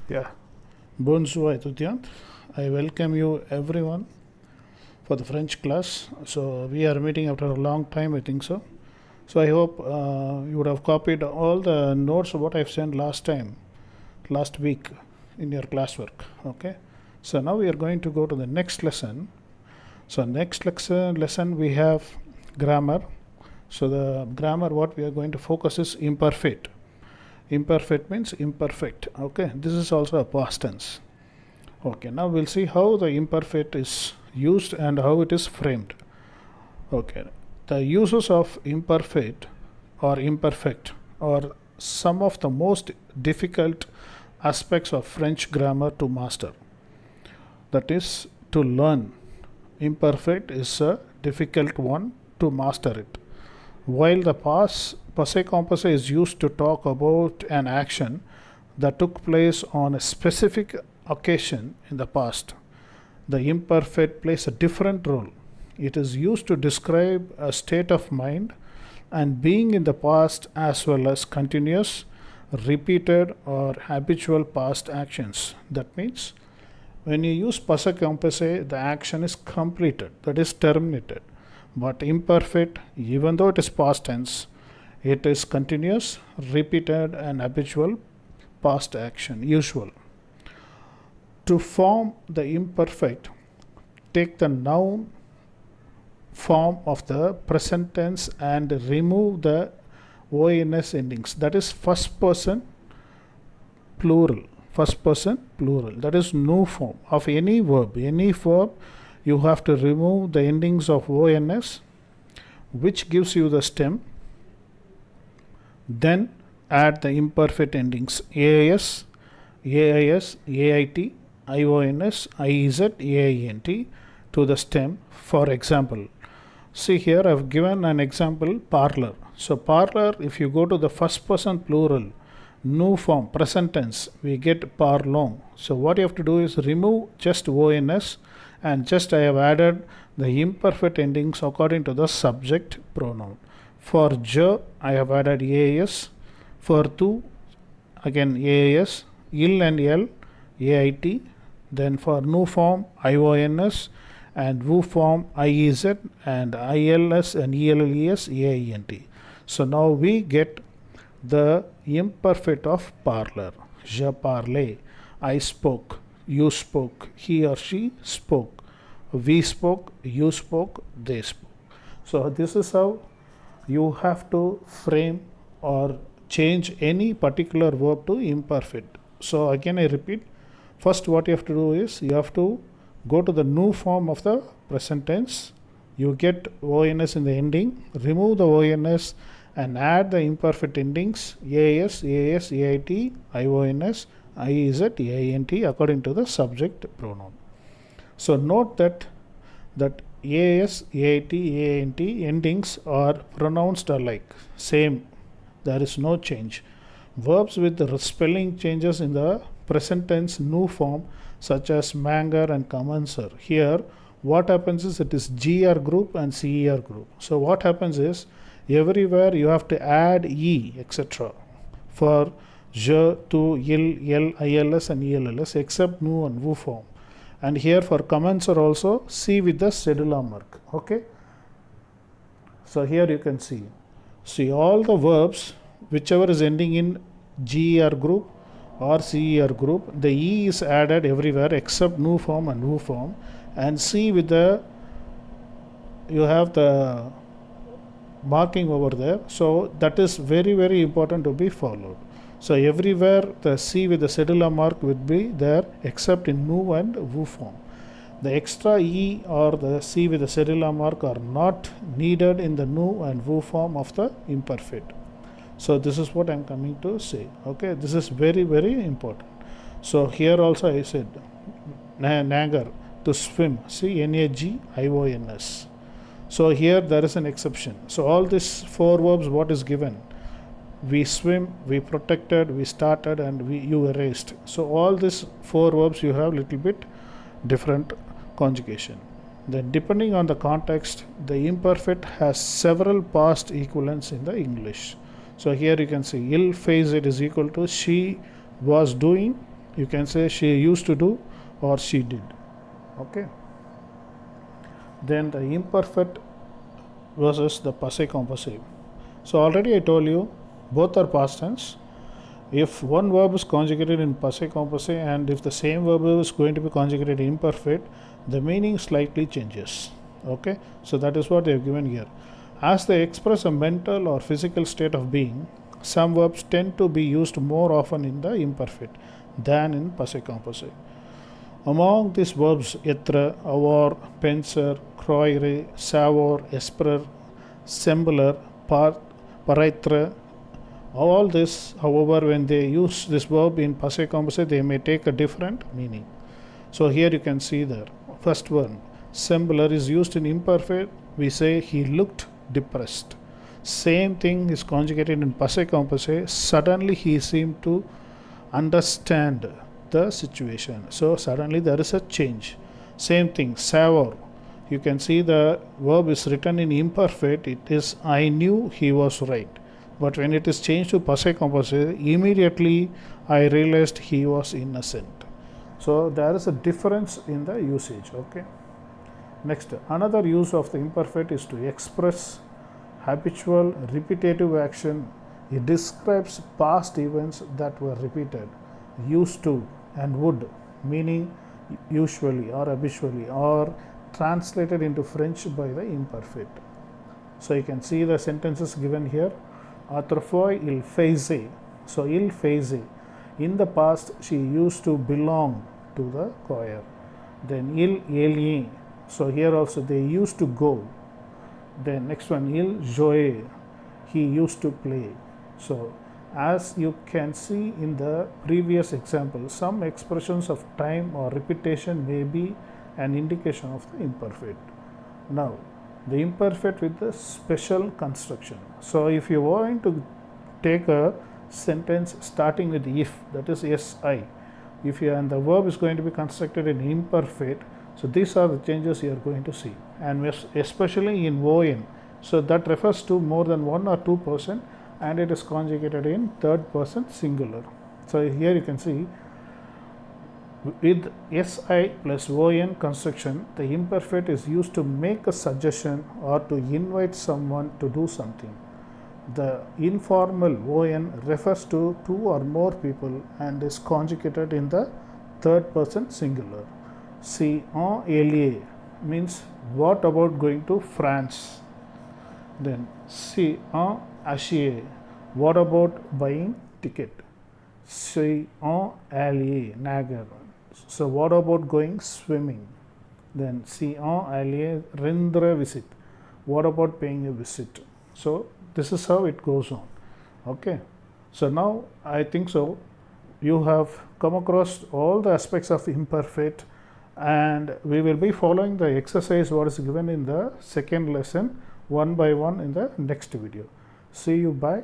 Yeah, bonjour étudiant. I welcome you everyone for the French class. So we are meeting after a long time, I think so. So I hope you would have copied all the notes of what I've sent last week in your classwork. Okay. So now we are going to go to the next lesson. So next lesson we have grammar. So the grammar what we are going to focus is imperfect. Imperfect means imperfect. Okay. This is also a past tense. Okay, now we'll see how the imperfect is used and how it is framed. Okay, the uses of imperfect are some of the most difficult aspects of French grammar to master. That is, to learn imperfect is a difficult one to master it. While the passé composé is used to talk about an action that took place on a specific occasion in the past, the imperfect plays a different role. It is used to describe a state of mind and being in the past as well as continuous, repeated, or habitual past actions. That means when you use passé composé, the action is completed, that is terminated. But imperfect, even though it is past tense, it is continuous, repeated, and habitual past action, usual. To form the imperfect, take the noun form of the present tense and remove the ONS endings. That is first person plural. First person plural. That is no form of any verb. Any verb, you have to remove the endings of ONS, which gives you the stem. Then add the imperfect endings AIS, AIS, AIT, IONS, IEZ, AINT to the stem. For example, see here I have given an example parlor. So parlor, if you go to the first person plural, new form, present tense, we get parlons. So what you have to do is remove just ONS and just I have added the imperfect endings according to the subject pronoun. For je, I have added AIS. For tu, again AIS. Il and L, AIT. Then for new form, IONS. And VU form, IEZ. And ILS and ELLES, AINT. So now we get the imperfect of parlor. Je parlais. I spoke. You spoke. He or she spoke. We spoke. You spoke. They spoke. So this is how you have to frame or change any particular verb to imperfect. So again I repeat, first what you have to do is you have to go to the new form of the present tense. You get ONS in the ending, remove the ONS and add the imperfect endings AS, AS, AIT, IONS, IEZ, AINT according to the subject pronoun. So note that AS, AIT, AINT endings are pronounced alike, same, there is no change. Verbs with the spelling changes in the present tense new form such as manger and commencer. Here what happens is it is GR group and CER group. So what happens is everywhere you have to add E etc. for je, tu, il, el, ILS and ELLS except nu and vu form. And here for commencer also C with the cedula mark. Okay. So here you can see all the verbs whichever is ending in GER group or CER group, the E is added everywhere except nu form and vu form, and C with the, you have the marking over there. So that is very important to be followed. So everywhere the C with the cedula mark would be there except in nu and vu form. The extra E or the C with the cedula mark are not needed in the nu and vu form of the imperfect. So this is what I am coming to say. Okay, this is very important. So here also I said nager, to swim. See, NAGIONS. So here there is an exception. So all these four verbs what is given? We swim, we protected, we started, and you erased. So all these four verbs you have little bit different conjugation. Then depending on the context, the imperfect has several past equivalents in the English. So here you can see ill-faced is equal to she was doing, You can say she used to do or she did. Okay. Then the imperfect versus the passé composé. So already I told you both are past tense. If one verb is conjugated in passé composé and if the same verb is going to be conjugated in imperfect, the meaning slightly changes. Okay, so that is what they have given here. As they express a mental or physical state of being, some verbs tend to be used more often in the imperfect than in passé composé. Among these verbs, etre, avoir, penser, croire, savoir, espérer, sembler, paraître, all this, however, when they use this verb in passé composé, they may take a different meaning. So here you can see the first one, sembler, is used in imperfect. We say he looked depressed. Same thing is conjugated in passé composé. Suddenly he seemed to understand the situation. So suddenly there is a change. Same thing, savoir. You can see the verb is written in imperfect. It is I knew he was right. But when it is changed to passé composé, immediately I realized he was innocent. So there is a difference in the usage. Okay. Next, another use of the imperfect is to express habitual repetitive action. It describes past events that were repeated, used to and would, meaning usually or habitually, or translated into French by the imperfect. So you can see the sentences given here. Autrefois il faisait. So il faisait. In the past she used to belong to the choir. Then il allait. So here also they used to go. Then next one, il jouait. He used to play. So as you can see in the previous example, some expressions of time or repetition may be an indication of the imperfect. Now the imperfect with the special construction. So if you want to take a sentence starting with if, that is si, if you and the verb is going to be constructed in imperfect, so these are the changes you are going to see, and especially in on. So that refers to more than one or two person, and it is conjugated in third person singular. So here you can see with si plus on construction, the imperfect is used to make a suggestion or to invite someone to do something. The informal on refers to two or more people and is conjugated in the third person singular. Si en allié means what about going to France? Then si en acheter, what about buying ticket? Si en allié, nager. So what about going swimming? Then si en allié, rendre visite. What about paying a visit? So this is how it goes on. Okay. So now I think so you have come across all the aspects of imperfect, and we will be following the exercise what is given in the second lesson one by one in the next video. See you. Bye.